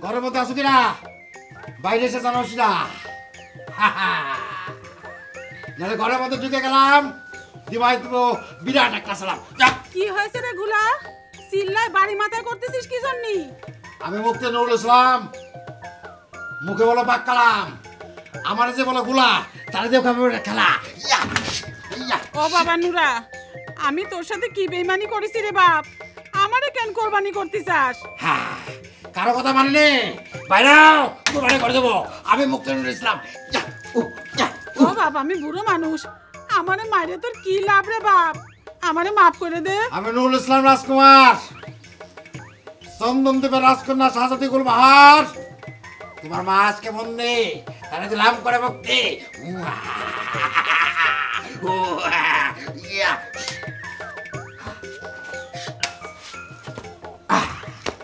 ঘরের মধ্যে আছো কিনা? বাইরে এসে জানোস না, নাহলে ঘরের মধ্যে ঢুকে গেলাম দিবাই তো বিরাট একটা সালাম। কি হয়েছে রে গুলা? চিল্লায় বাড়ি মাথায় করতেছিস কি জন্যি? আমি মুক্তি নুরুল ইসলাম, মুখে বলো পাক কালাম, আমার যে বলো গুলা, তারা দিয়ে খেলা। ও বাবা নুরা, আমি তোর সাথে কি বেইমানি করেছি রে বাপ? আমারে কেন কোরবানি করতে চাস? হ্যাঁ, কারো কথা মানলে বাইরে কোরবানি করে দেবো। আমি মুক্তি নুরুল ইসলাম। ও বাপ, আমি বুড়ো মানুষ, আমারে মাইরে তোর কি লাভ রে বাপ? আমারে মাফ করে দে। আমি নুরুল ইসলাম রাজকুমার, চন্দনদ্বীপের রাজকন্যা শাহজাদি গুলবাহার। তোমার মা আজকে বন্দি, তারা দিলাম করে মুক্তি।